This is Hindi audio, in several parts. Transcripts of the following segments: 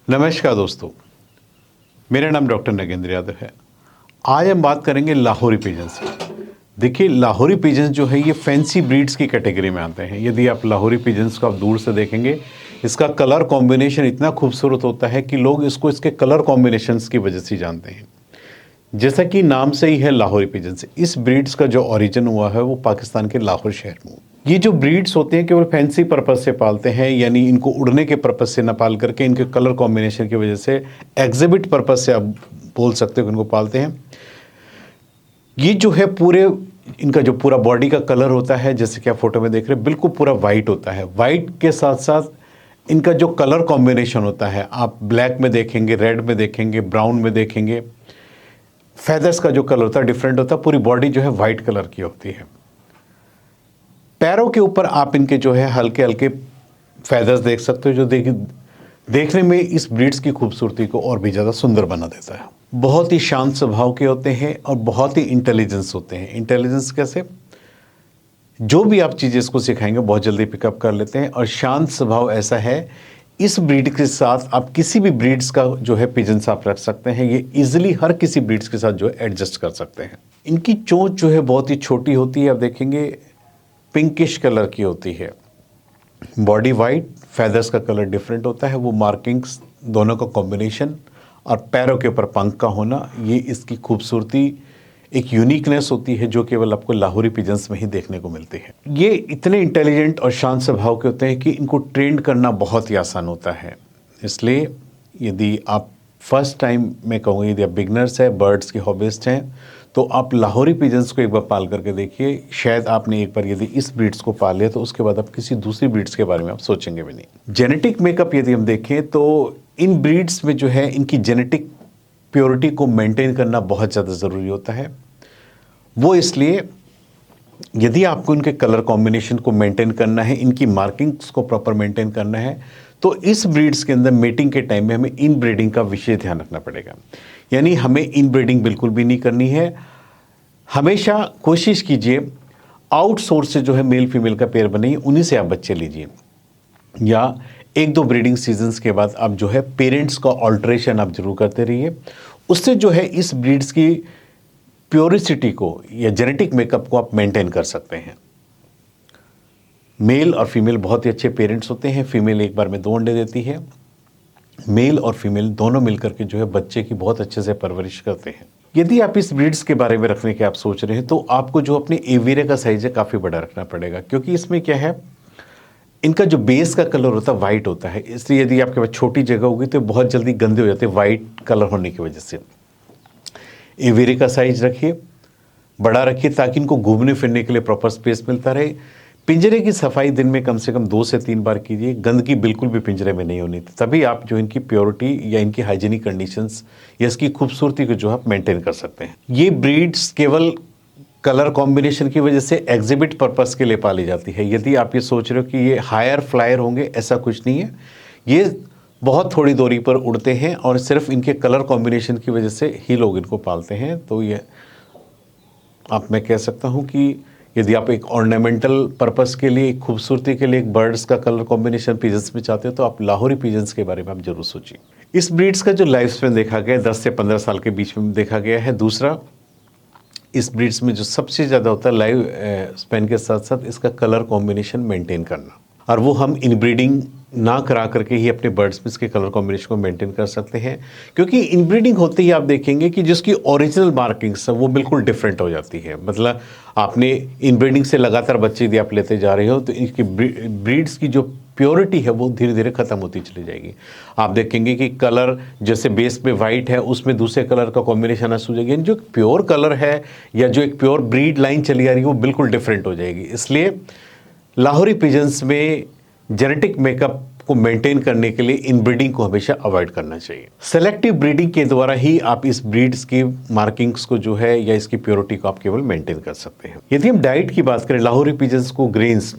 नमस्कार दोस्तों, मेरा नाम डॉक्टर नगेंद्र यादव है। आज हम बात करेंगे लाहौरी पिजन्स की। देखिए, लाहौरी पिजन्स जो है ये फैंसी ब्रीड्स की कैटेगरी में आते हैं। यदि आप लाहौरी पिजन्स को आप दूर से देखेंगे, इसका कलर कॉम्बिनेशन इतना खूबसूरत होता है कि लोग इसको इसके कलर कॉम्बिनेशंस की वजह से जानते हैं। जैसा कि नाम से ही है लाहौरी पिजन्स, इस ब्रीड्स का जो ओरिजिन हुआ है वो पाकिस्तान के लाहौर शहर में। ये जो ब्रीड्स होते हैं केवल फैंसी पर्पस से पालते हैं, यानी इनको उड़ने के पर्पस से ना पाल करके इनके कलर कॉम्बिनेशन की वजह से एग्जिबिट पर्पस से आप बोल सकते हो कि इनको पालते हैं। ये जो है पूरे इनका जो पूरा बॉडी का कलर होता है, जैसे कि आप फोटो में देख रहे हैं, बिल्कुल पूरा वाइट होता है। वाइट के साथ साथ इनका जो कलर कॉम्बिनेशन होता है, आप ब्लैक में देखेंगे, रेड में देखेंगे, ब्राउन में देखेंगे। फेदर्स का जो कलर होता है डिफरेंट होता है। पूरी बॉडी जो है वाइट कलर की होती है। पैरों के ऊपर आप इनके जो है हल्के हल्के फेदर्स देख सकते हो, जो देखने में इस ब्रीड्स की खूबसूरती को और भी ज़्यादा सुंदर बना देता है। बहुत ही शांत स्वभाव के होते हैं और बहुत ही इंटेलिजेंस होते हैं। इंटेलिजेंस कैसे? जो भी आप चीज़ें इसको सिखाएंगे बहुत जल्दी पिकअप कर लेते हैं। और शांत स्वभाव ऐसा है, इस ब्रीड के साथ आप किसी भी ब्रीड्स का जो है पिजन्स आप रख सकते हैं। ये इजीली हर किसी ब्रीड्स के साथ जो है एडजस्ट कर सकते हैं। इनकी चोंच जो है बहुत ही छोटी होती है, आप देखेंगे पिंकिश कलर की होती है। बॉडी वाइट, फेदर्स का कलर डिफरेंट होता है। वो मार्किंग्स दोनों का कॉम्बिनेशन और पैरों के ऊपर पंख का होना, ये इसकी खूबसूरती एक यूनिकनेस होती है जो केवल आपको लाहौरी पिजन्स में ही देखने को मिलती है। ये इतने इंटेलिजेंट और शांत स्वभाव के होते हैं कि इनको ट्रेंड करना बहुत ही आसान होता है। इसलिए यदि आप फर्स्ट टाइम, मैं कहूँगा यदि आप बिगनर्स हैं, बर्ड्स के हॉबिस्ट हैं, तो आप लाहौरी पिजन्स को एक बार पाल करके देखिए। शायद आपने एक बार यदि इस ब्रीड्स को पाल लिया तो उसके बाद आप किसी दूसरी ब्रीड्स के बारे में आप सोचेंगे भी नहीं। जेनेटिक मेकअप यदि हम देखें तो इन ब्रीड्स में जो है इनकी जेनेटिक प्योरिटी को मेंटेन करना बहुत ज़्यादा ज़रूरी होता है। वो इसलिए, यदि आपको इनके कलर कॉम्बिनेशन को मेंटेन करना है, इनकी मार्किंग्स को प्रॉपर मेंटेन करना है, तो इस ब्रीड्स के अंदर मेटिंग के टाइम में हमें इन ब्रीडिंग का विशेष ध्यान रखना पड़ेगा। यानी हमें इन ब्रीडिंग बिल्कुल भी नहीं करनी है। हमेशा कोशिश कीजिए आउटसोर्स से जो है मेल फीमेल का पेयर बनाइए, उन्हीं से आप बच्चे लीजिए। या एक दो ब्रीडिंग सीजन्स के बाद आप जो है पेरेंट्स का ऑल्ट्रेशन आप जरूर करते रहिए। उससे जो है इस ब्रीड्स की प्योरिसिटी को या जेनेटिक मेकअप को आप मेंटेन कर सकते हैं। मेल और फीमेल बहुत ही अच्छे पेरेंट्स होते हैं। फीमेल एक बार में 2 अंडे देती है। मेल और फीमेल दोनों मिलकर के जो है बच्चे की बहुत अच्छे से परवरिश करते हैं। यदि आप इस ब्रीड्स के बारे में रखने के आप सोच रहे हैं तो आपको जो अपने एवियरी का साइज है काफ़ी बड़ा रखना पड़ेगा, क्योंकि इसमें क्या है, इनका जो बेस का कलर होता है वाइट होता है। इसलिए यदि आपके पास छोटी जगह होगी तो बहुत जल्दी गंदे हो जाते हैं वाइट कलर होने की वजह से। एवियरी का साइज रखिए, बड़ा रखिए, ताकि इनको घूमने फिरने के लिए प्रॉपर स्पेस मिलता रहे। पिंजरे की सफाई दिन में कम से कम 2 से 3 बार कीजिए। गंदगी बिल्कुल भी पिंजरे में नहीं होनी, तभी आप जो इनकी प्योरिटी या इनकी हाइजीनिक कंडीशंस या इसकी खूबसूरती को जो आप मेंटेन कर सकते हैं। ये ब्रीड्स केवल कलर कॉम्बिनेशन की वजह से एग्जिबिट पर्पस के लिए पाली जाती है। यदि आप ये सोच रहे हो कि ये हायर फ्लायर होंगे, ऐसा कुछ नहीं है। ये बहुत थोड़ी दूरी पर उड़ते हैं और सिर्फ इनके कलर कॉम्बिनेशन की वजह से ही लोग इनको पालते हैं। तो ये आप, मैं कह सकता हूँ कि यदि आप एक ऑर्नामेंटल पर्पस के लिए, खूबसूरती के लिए एक बर्ड्स का कलर कॉम्बिनेशन पिजन्स में चाहते हो तो आप लाहौरी पिजन्स के बारे में आप जरूर सोचिए। इस ब्रीड्स का जो लाइफ स्पैन देखा गया है 10 से 15 साल के बीच में देखा गया है। दूसरा, इस ब्रीड्स में जो सबसे ज़्यादा होता है लाइव स्पैन के साथ साथ इसका कलर कॉम्बिनेशन मेंटेन करना, और वो हम इनब्रीडिंग ना करा करके ही अपने बर्ड्स में इसके कलर कॉम्बिनेशन को मेंटेन कर सकते हैं। क्योंकि इनब्रीडिंग होते ही आप देखेंगे कि जिसकी ओरिजिनल मार्किंग्स है वो बिल्कुल डिफरेंट हो जाती है। मतलब आपने इनब्रीडिंग से लगातार बच्चे यदि आप लेते जा रहे हो तो इनकी ब्रीड्स की जो प्योरिटी है वो धीरे धीरे खत्म होती चली जाएगी। आप देखेंगे कि कलर जैसे बेस पे वाइट है, उसमें दूसरे कलर का कॉम्बिनेशन आ जाएगी। जो प्योर कलर है या जो एक प्योर ब्रीड लाइन चली आ रही है वो बिल्कुल डिफरेंट हो जाएगी। इसलिए लाहौरी पिजन्स में जेनेटिक मेकअप को मेंटेन करने के लिए इनब्रीडिंग को हमेशा अवॉइड करना चाहिए। सेलेक्टिव ब्रीडिंग के द्वारा ही आप इस ब्रीड्स की मार्किंग्स को जो है या इसकी प्योरिटी को आप केवल मेंटेन कर सकते हैं। यदि हम डाइट की बात करें, लाहौरी पिजन्स को ग्रेन्स,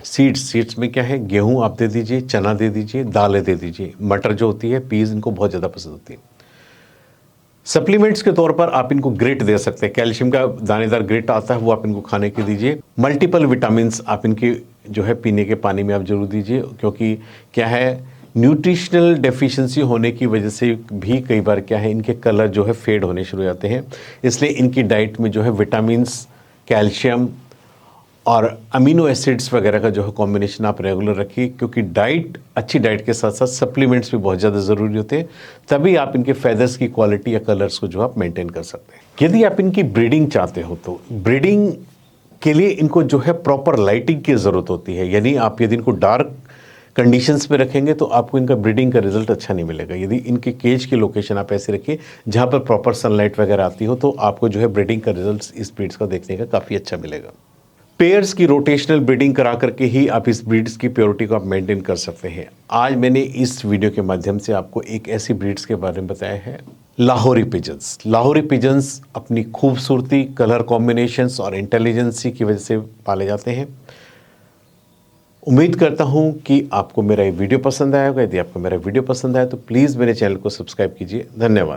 सीड्स में क्या है, गेहूं आप दे दीजिए, चना दे दीजिए, दालें दे दीजिए। मटर जो होती है, पीज इनको बहुत ज़्यादा पसंद होती है। सप्लीमेंट्स के तौर पर आप इनको ग्रेट दे सकते हैं। कैल्शियम का दानेदार ग्रेट आता है, वो आप इनको खाने के दीजिए। मल्टीपल विटामिन्स आप इनके जो है पीने के पानी में आप जरूर दीजिए, क्योंकि क्या है न्यूट्रिशनल डेफिशिएंसी होने की वजह से भी कई बार क्या है, इनके कलर जो है फेड होने शुरू हो जाते हैं। इसलिए इनकी डाइट में जो है विटामिन्स, कैल्शियम और अमीनो एसिड्स वगैरह का जो है कॉम्बिनेशन आप रेगुलर रखिए, क्योंकि अच्छी डाइट के साथ साथ सप्लीमेंट्स भी बहुत ज़्यादा ज़रूरी होते हैं, तभी आप इनके फेदर्स की क्वालिटी या कलर्स को जो आप मेंटेन कर सकते हैं। यदि आप इनकी ब्रीडिंग चाहते हो तो ब्रीडिंग के लिए इनको जो है प्रॉपर लाइटिंग की ज़रूरत होती है। यानी आप यदि इनको डार्क कंडीशंस में रखेंगे तो आपको इनका ब्रीडिंग का रिजल्ट अच्छा नहीं मिलेगा। यदि इनके केज की लोकेशन आप ऐसे रखिए जहाँ पर प्रॉपर सनलाइट वगैरह आती हो, तो आपको जो है ब्रीडिंग का रिजल्ट इस ब्रीड्स का देखने का काफ़ी अच्छा मिलेगा। पेयर्स की रोटेशनल ब्रीडिंग करा करके ही आप इस ब्रीड्स की प्योरिटी को आप मेंटेन कर सकते हैं। आज मैंने इस वीडियो के माध्यम से आपको एक ऐसी ब्रीड्स के बारे में बताया है, लाहौरी पिजन्स। लाहौरी पिजन्स अपनी खूबसूरती, कलर कॉम्बिनेशंस और इंटेलिजेंसी की वजह से पाले जाते हैं। उम्मीद करता हूं कि आपको मेरा ये वीडियो पसंद आया होगा। यदि आपको मेरा वीडियो पसंद आया तो प्लीज़ मेरे चैनल को सब्सक्राइब कीजिए। धन्यवाद।